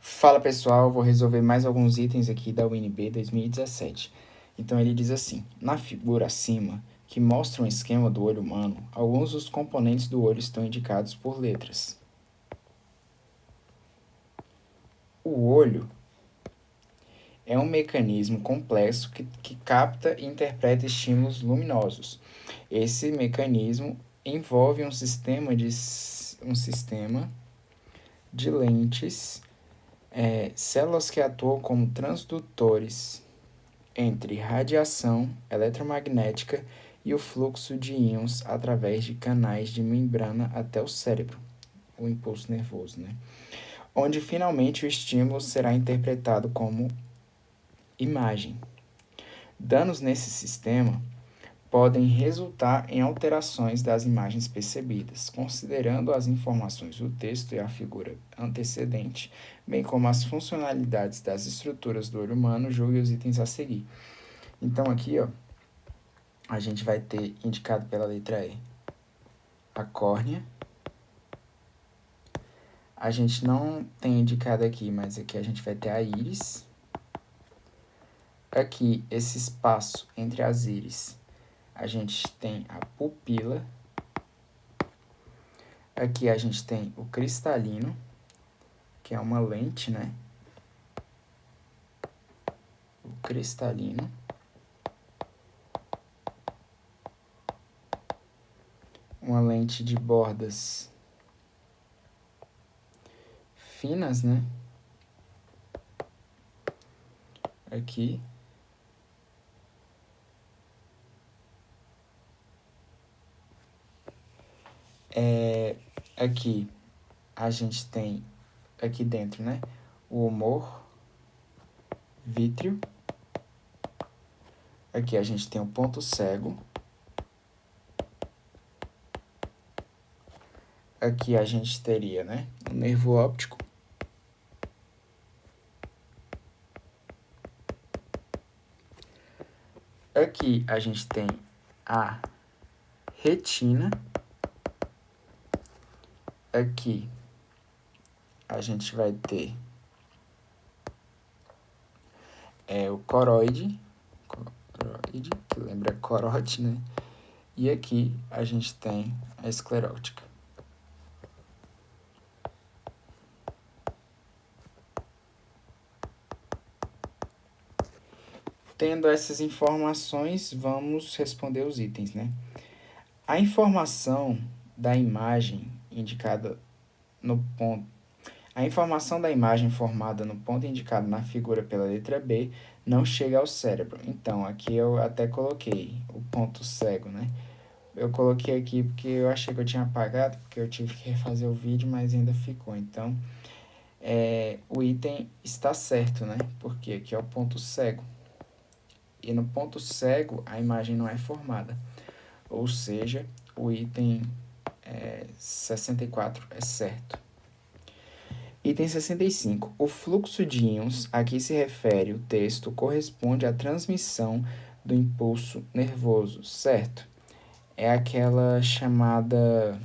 Fala pessoal, vou resolver mais alguns itens aqui da UNB 2017. Então ele diz assim: na figura acima, que mostra um esquema do olho humano, alguns dos componentes do olho estão indicados por letras. O olho é um mecanismo complexo que capta e interpreta estímulos luminosos. Esse mecanismo envolve um sistema de lentes, células que atuam como transdutores entre radiação eletromagnética e o fluxo de íons através de canais de membrana até o cérebro, o impulso nervoso, né? Onde finalmente o estímulo será interpretado como imagem. Danos nesse sistema podem resultar em alterações das imagens percebidas, considerando as informações do texto e a figura antecedente, bem como as funcionalidades das estruturas do olho humano, julgue os itens a seguir. Então aqui, ó, a gente vai ter indicado pela letra E a córnea. A gente não tem indicado aqui, mas aqui a gente vai ter a íris. Aqui, esse espaço entre as íris, a gente tem a pupila. Aqui a gente tem o cristalino, que é uma lente, né? O cristalino. Uma lente de bordas finas, né? Aqui. Aqui a gente tem, aqui dentro, né? O humor vítreo. Aqui a gente tem o ponto cego. Aqui a gente teria, né, o nervo óptico. Aqui a gente tem a retina. Aqui a gente vai ter o coroide, que lembra corote, né? E aqui a gente tem a esclerótica. Tendo essas informações, vamos responder os itens, né? A informação da imagem indicada no ponto. A informação da imagem formada no ponto indicado na figura pela letra B não chega ao cérebro. Então, aqui eu até coloquei o ponto cego, né? Eu coloquei aqui porque eu achei que eu tinha apagado, porque eu tive que refazer o vídeo, mas ainda ficou. Então, o item está certo, né? Porque aqui é o ponto cego. E no ponto cego, a imagem não é formada. Ou seja, o item 64 é certo. Item 65. O fluxo de íons, a que se refere o texto, corresponde à transmissão do impulso nervoso, certo? É aquela chamada...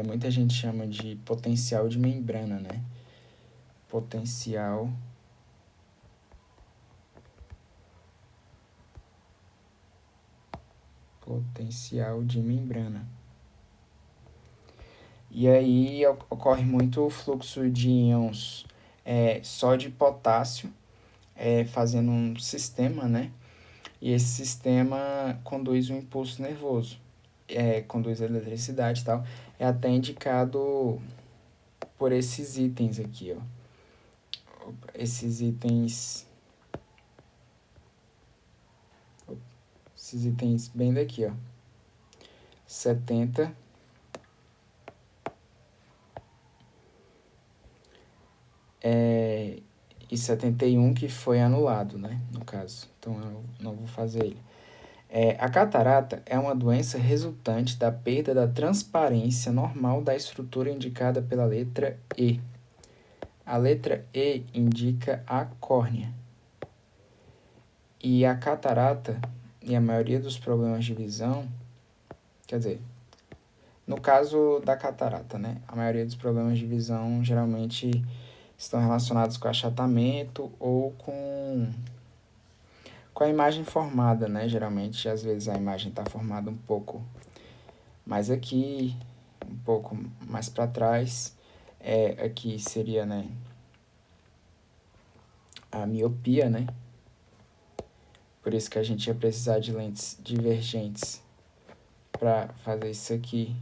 muita gente chama de potencial de membrana, né? Potencial de membrana. E aí ocorre muito o fluxo de íons só de potássio, fazendo um sistema, né? E esse sistema conduz o impulso nervoso, conduz a eletricidade e tal. É até indicado por esses itens aqui, ó. Esses itens bem daqui, ó. 70 e 71 que foi anulado, né, no caso. Então eu não vou fazer ele. A catarata é uma doença resultante da perda da transparência normal da estrutura indicada pela letra E. A letra E indica a córnea. E a catarata e a maioria dos problemas de visão, quer dizer, No caso da catarata, né? A maioria dos problemas de visão geralmente estão relacionados com achatamento ou com a imagem formada, né? Geralmente, às vezes, a imagem está formada um pouco mais aqui, um pouco mais para trás. Aqui seria, né, a miopia, né? Por isso que a gente ia precisar de lentes divergentes para fazer isso aqui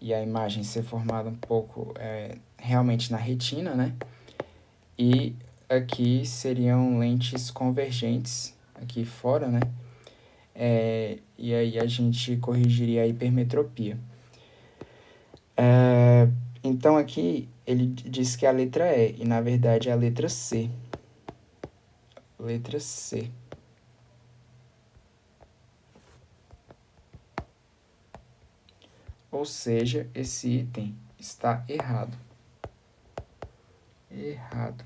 e a imagem ser formada um pouco realmente na retina, né? E aqui seriam lentes convergentes aqui fora, né? E aí a gente corrigiria a hipermetropia. Então aqui ele diz que a letra E, e na verdade é a letra C. Letra C. Ou seja, esse item está errado. Errado.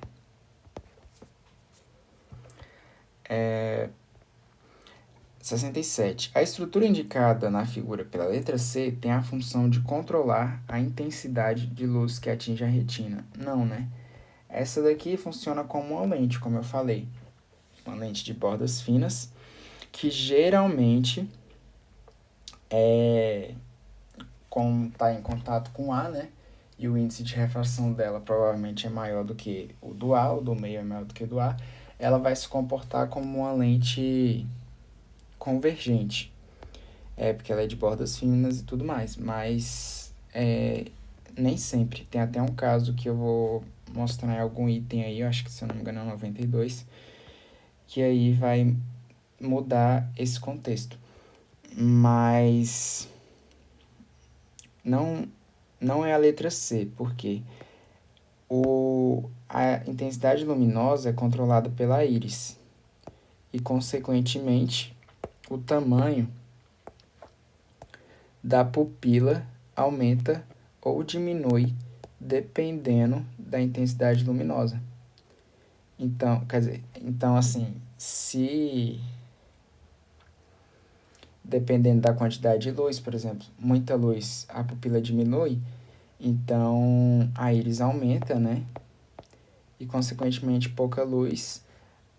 67. A estrutura indicada na figura pela letra C tem a função de controlar a intensidade de luz que atinge a retina. Não, né? Essa daqui funciona como uma lente, como eu falei. Uma lente de bordas finas, que geralmente como está em contato com A, né? E o índice de refração dela provavelmente é maior do que o do A, o do meio é maior do que o do A, ela vai se comportar como uma lente convergente. Porque ela é de bordas finas e tudo mais, mas nem sempre. Tem até um caso que eu vou mostrar em algum item aí, eu acho que se eu não me engano é 92, que aí vai mudar esse contexto. Mas não é a letra C, porque a intensidade luminosa é controlada pela íris e, consequentemente, o tamanho da pupila aumenta ou diminui dependendo da intensidade luminosa. Então, quer dizer, assim, se dependendo da quantidade de luz, por exemplo, muita luz, a pupila diminui, então a íris aumenta, né? E, consequentemente, pouca luz,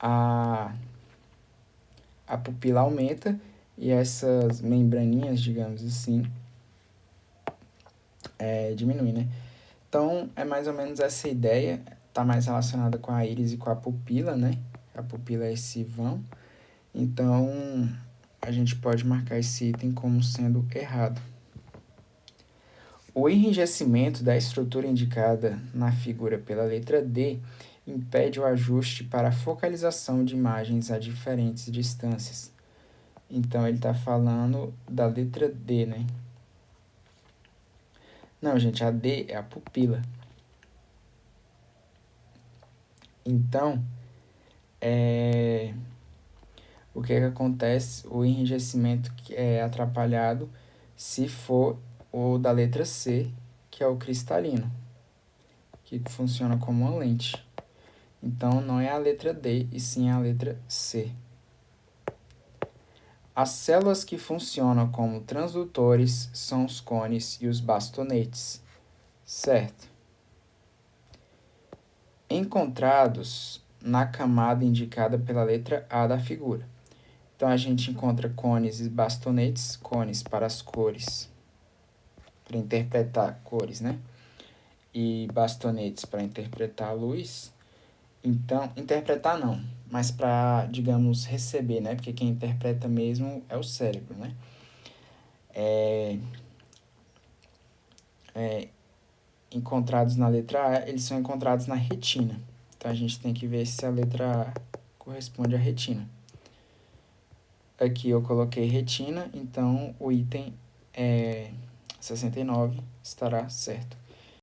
a pupila aumenta e essas membraninhas, digamos assim, diminuem, né? Então, é mais ou menos essa ideia, está mais relacionada com a íris e com a pupila, né? A pupila é esse vão. Então, a gente pode marcar esse item como sendo errado. O enrijecimento da estrutura indicada na figura pela letra D impede o ajuste para a focalização de imagens a diferentes distâncias. Então, ele está falando da letra D, né? Não, gente, a D é a pupila. Então, o que acontece? O enrijecimento é atrapalhado se for o da letra C, que é o cristalino, que funciona como uma lente. Então, não é a letra D, e sim a letra C. As células que funcionam como transdutores são os cones e os bastonetes, certo? Encontrados na camada indicada pela letra A da figura. Então, a gente encontra cones e bastonetes, cones para as cores, para interpretar cores, né? E bastonetes para interpretar a luz. Então, interpretar não, mas para, digamos, receber, né? Porque quem interpreta mesmo é o cérebro, né? Encontrados na letra A, eles são encontrados na retina. Então, a gente tem que ver se a letra A corresponde à retina. Aqui eu coloquei retina, então o item 69 estará certo.